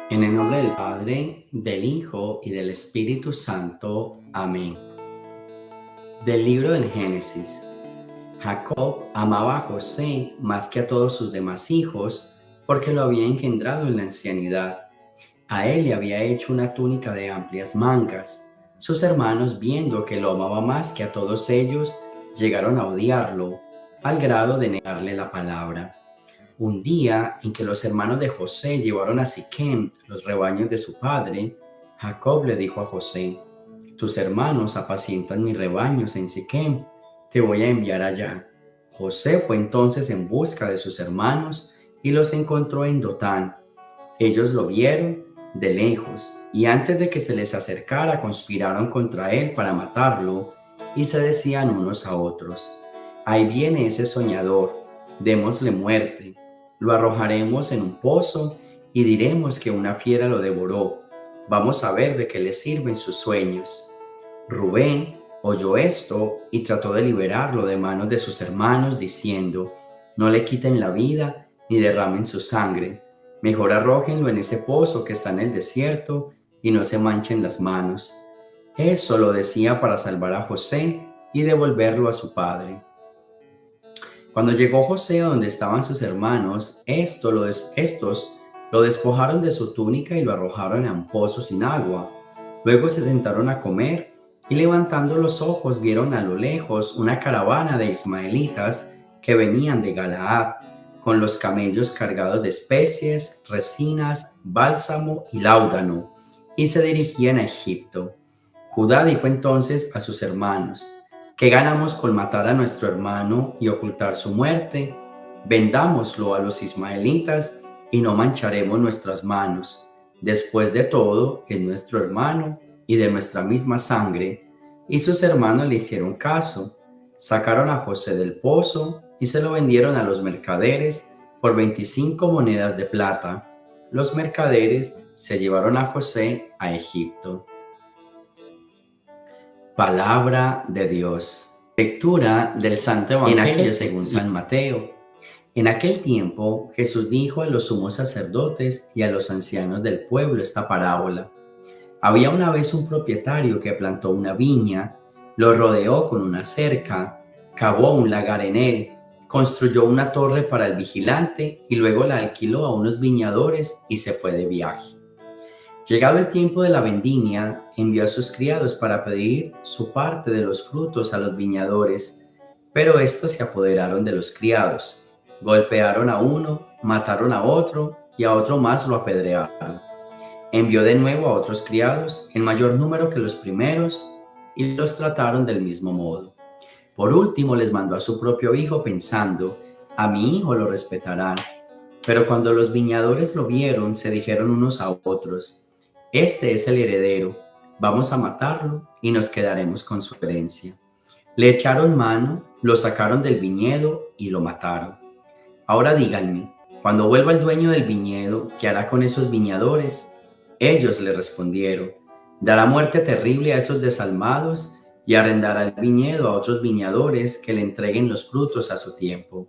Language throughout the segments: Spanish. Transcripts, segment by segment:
En el nombre del Padre, del Hijo y del Espíritu Santo. Amén. Del libro del Génesis. Jacob amaba a José más que a todos sus demás hijos, porque lo había engendrado en la ancianidad. A él le había hecho una túnica de amplias mangas. Sus hermanos, viendo que lo amaba más que a todos ellos, llegaron a odiarlo, al grado de negarle la palabra. Un día en que los hermanos de José llevaron a Siquem los rebaños de su padre, Jacob le dijo a José: tus hermanos apacientan mis rebaños en Siquem, te voy a enviar allá. José fue entonces en busca de sus hermanos y los encontró en Dotán. Ellos lo vieron de lejos y antes de que se les acercara conspiraron contra él para matarlo y se decían unos a otros: ahí viene ese soñador, démosle muerte, lo arrojaremos en un pozo y diremos que una fiera lo devoró. Vamos a ver de qué le sirven sus sueños. Rubén oyó esto y trató de liberarlo de manos de sus hermanos, diciendo: no le quiten la vida ni derramen su sangre. Mejor arrójenlo en ese pozo que está en el desierto y no se manchen las manos. Eso lo decía para salvar a José y devolverlo a su padre. Cuando llegó José a donde estaban sus hermanos, estos lo despojaron de su túnica y lo arrojaron a un pozo sin agua. Luego se sentaron a comer y levantando los ojos vieron a lo lejos una caravana de ismaelitas que venían de Galaad, con los camellos cargados de especies, resinas, bálsamo y láudano, y se dirigían a Egipto. Judá dijo entonces a sus hermanos: ¿qué ganamos con matar a nuestro hermano y ocultar su muerte? Vendámoslo a los ismaelitas y no mancharemos nuestras manos. Después de todo, es nuestro hermano y de nuestra misma sangre. Y sus hermanos le hicieron caso. Sacaron a José del pozo y se lo vendieron a los mercaderes por 25 monedas de plata. Los mercaderes se llevaron a José a Egipto. Palabra de Dios. Lectura del Santo Evangelio según San Mateo. En aquel tiempo Jesús dijo a los sumos sacerdotes y a los ancianos del pueblo esta parábola. Había una vez un propietario que plantó una viña, lo rodeó con una cerca, cavó un lagar en él, construyó una torre para el vigilante y luego la alquiló a unos viñadores y se fue de viaje. Llegado el tiempo de la vendimia, envió a sus criados para pedir su parte de los frutos a los viñadores, pero estos se apoderaron de los criados, golpearon a uno, mataron a otro y a otro más lo apedrearon. Envió de nuevo a otros criados, en mayor número que los primeros, y los trataron del mismo modo. Por último les mandó a su propio hijo pensando: a mi hijo lo respetarán. Pero cuando los viñadores lo vieron, se dijeron unos a otros: este es el heredero, vamos a matarlo y nos quedaremos con su herencia. Le echaron mano, lo sacaron del viñedo y lo mataron. Ahora díganme, cuando vuelva el dueño del viñedo, ¿qué hará con esos viñadores? Ellos le respondieron: dará muerte terrible a esos desalmados y arrendará el viñedo a otros viñadores que le entreguen los frutos a su tiempo.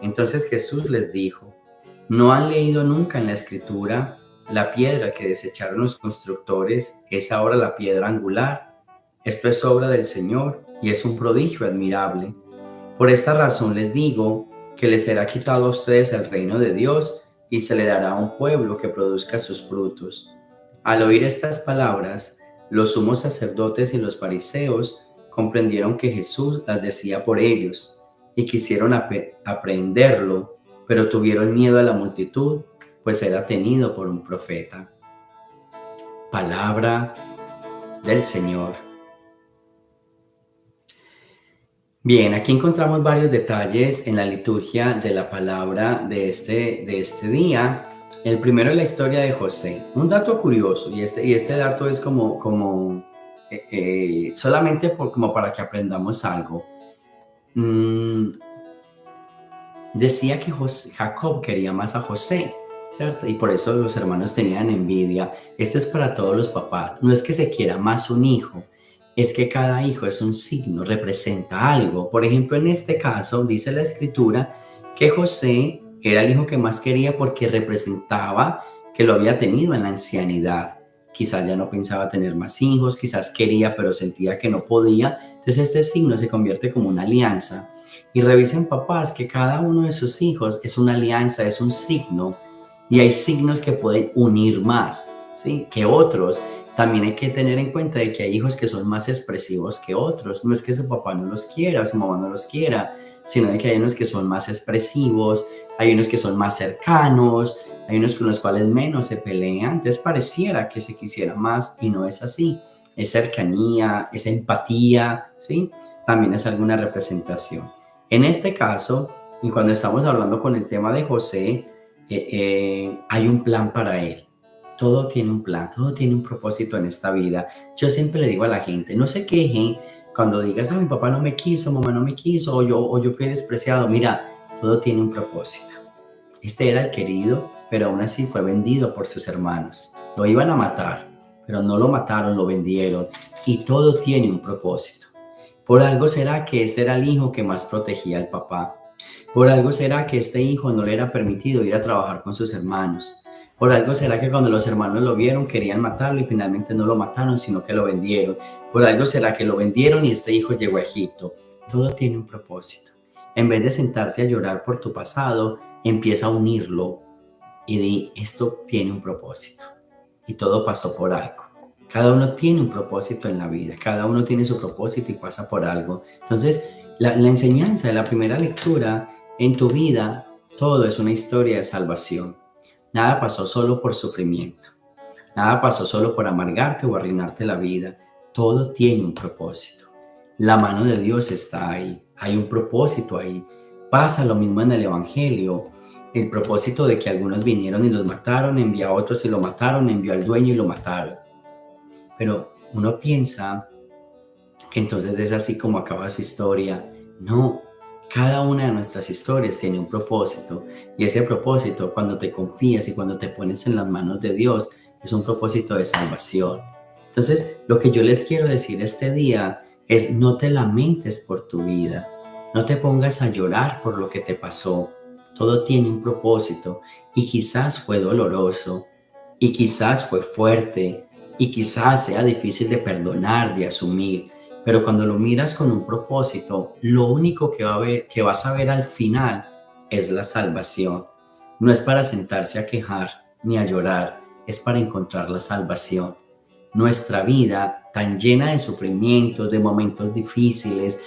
Entonces Jesús les dijo: ¿no han leído nunca en la Escritura: la piedra que desecharon los constructores es ahora la piedra angular? Esto es obra del Señor y es un prodigio admirable. Por esta razón les digo que les será quitado a ustedes el reino de Dios y se le dará a un pueblo que produzca sus frutos. Al oír estas palabras, los sumos sacerdotes y los fariseos comprendieron que Jesús las decía por ellos y quisieron aprehenderlo, pero tuvieron miedo a la multitud, pues era tenido por un profeta. Palabra del Señor. Bien, aquí encontramos varios detalles en la liturgia de la palabra de este día. El primero es la historia de José. Un dato curioso, y este dato es solamente como para que aprendamos algo. Mm, Decía que Jacob quería más a José, ¿cierto? Y por eso los hermanos tenían envidia. Esto es para todos los papás. No es que se quiera más un hijo, es que cada hijo es un signo, representa algo. Por ejemplo, en este caso, dice la escritura que José era el hijo que más quería porque representaba que lo había tenido en la ancianidad. Quizás ya no pensaba tener más hijos, quizás quería, pero sentía que no podía. Entonces este signo se convierte como una alianza. Y revisen, papás, que cada uno de sus hijos es una alianza, es un signo, y hay signos que pueden unir más, ¿sí?, que otros. También hay que tener en cuenta de que hay hijos que son más expresivos que otros. No es que su papá no los quiera, su mamá no los quiera, sino de que hay unos que son más expresivos, hay unos que son más cercanos, hay unos con los cuales menos se pelean. Entonces pareciera que se quisiera más y no es así. Es cercanía, es empatía, ¿sí? También es alguna representación. En este caso, y cuando estamos hablando con el tema de José, hay un plan para él. Todo tiene un plan, todo tiene un propósito en esta vida. Yo siempre le digo a la gente, no se quejen cuando digas, mi papá no me quiso, mamá no me quiso, o yo fui despreciado. Mira, todo tiene un propósito. Este era el querido, pero aún así fue vendido por sus hermanos. Lo iban a matar, pero no lo mataron, lo vendieron. Y todo tiene un propósito. Por algo será que este era el hijo que más protegía al papá. Por algo será que este hijo no le era permitido ir a trabajar con sus hermanos. Por algo será que cuando los hermanos lo vieron querían matarlo y finalmente no lo mataron, sino que lo vendieron. Por algo será que lo vendieron y este hijo llegó a Egipto. Todo tiene un propósito. En vez de sentarte a llorar por tu pasado, empieza a unirlo y di, esto tiene un propósito. Y todo pasó por algo. Cada uno tiene un propósito en la vida, cada uno tiene su propósito y pasa por algo. Entonces, la enseñanza de la primera lectura en tu vida, todo es una historia de salvación. Nada pasó solo por sufrimiento, nada pasó solo por amargarte o arruinarte la vida. Todo tiene un propósito. La mano de Dios está ahí, hay un propósito ahí. Pasa lo mismo en el Evangelio. El propósito de que algunos vinieron y los mataron, envió a otros y lo mataron, envió al dueño y lo mataron. Pero uno piensa que entonces es así como acaba su historia. No, cada una de nuestras historias tiene un propósito, y ese propósito, cuando te confías y cuando te pones en las manos de Dios, es un propósito de salvación. Entonces, lo que yo les quiero decir este día es: no te lamentes por tu vida, no te pongas a llorar por lo que te pasó. Todo tiene un propósito, y quizás fue doloroso, y quizás fue fuerte, y quizás sea difícil de perdonar, de asumir, pero cuando lo miras con un propósito, lo único que vas a ver al final es la salvación. No es para sentarse a quejar ni a llorar, es para encontrar la salvación. Nuestra vida tan llena de sufrimientos, de momentos difíciles,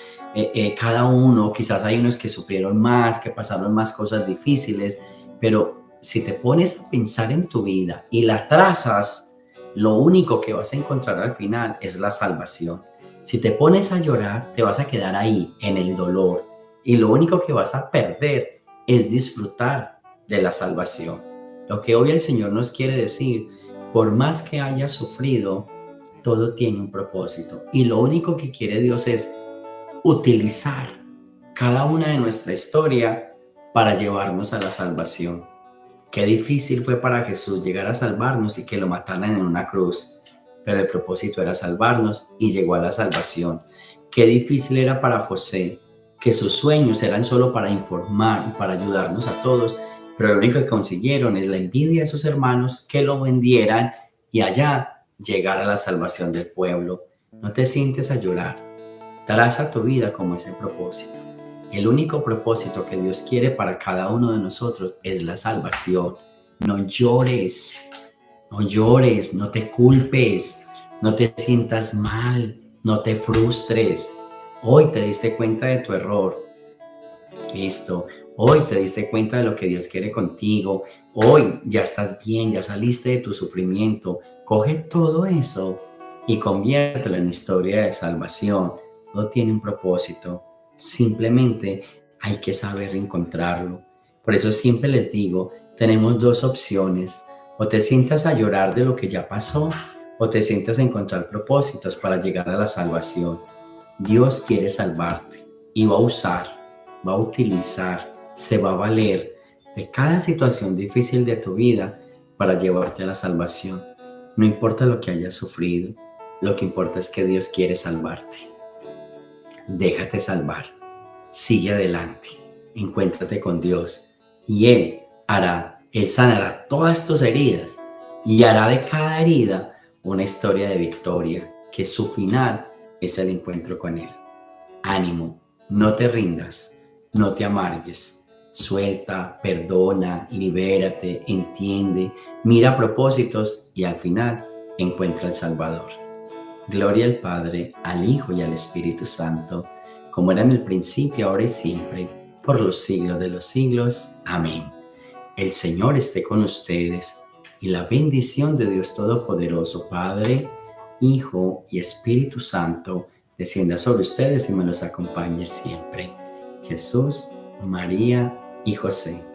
cada uno, quizás hay unos que sufrieron más, que pasaron más cosas difíciles, pero si te pones a pensar en tu vida y la trazas, lo único que vas a encontrar al final es la salvación. Si te pones a llorar, te vas a quedar ahí en el dolor, y lo único que vas a perder es disfrutar de la salvación. Lo que hoy el Señor nos quiere decir: por más que hayas sufrido, todo tiene un propósito, y lo único que quiere Dios es utilizar cada una de nuestra historia para llevarnos a la salvación. Qué difícil fue para Jesús llegar a salvarnos y que lo mataran en una cruz, pero el propósito era salvarnos y llegó a la salvación. Qué difícil era para José, que sus sueños eran solo para informar y para ayudarnos a todos, pero lo único que consiguieron es la envidia de sus hermanos, que lo vendieran y allá llegar a la salvación del pueblo. No te sientes a llorar, traza tu vida como ese propósito. El único propósito que Dios quiere para cada uno de nosotros es la salvación. No llores, no llores, no te culpes, no te sientas mal, no te frustres. Hoy te diste cuenta de tu error. Listo. Hoy te diste cuenta de lo que Dios quiere contigo. Hoy ya estás bien, ya saliste de tu sufrimiento. Coge todo eso y conviértelo en historia de salvación. Todo tiene un propósito. Simplemente hay que saber encontrarlo. Por eso siempre les digo, tenemos dos opciones. O te sientas a llorar de lo que ya pasó, o te sientas a encontrar propósitos para llegar a la salvación. Dios quiere salvarte y va a usar, va a utilizar, se va a valer de cada situación difícil de tu vida para llevarte a la salvación. No importa lo que hayas sufrido, lo que importa es que Dios quiere salvarte. Déjate salvar, sigue adelante, encuéntrate con Dios y Él sanará todas tus heridas y hará de cada herida una historia de victoria, que su final es el encuentro con Él. Ánimo, no te rindas, no te amargues, suelta, perdona, libérate, entiende, mira propósitos y al final encuentra al Salvador. Gloria al Padre, al Hijo y al Espíritu Santo, como era en el principio, ahora y siempre, por los siglos de los siglos. Amén. El Señor esté con ustedes y la bendición de Dios Todopoderoso, Padre, Hijo y Espíritu Santo, descienda sobre ustedes y me los acompañe siempre. Jesús, María y José.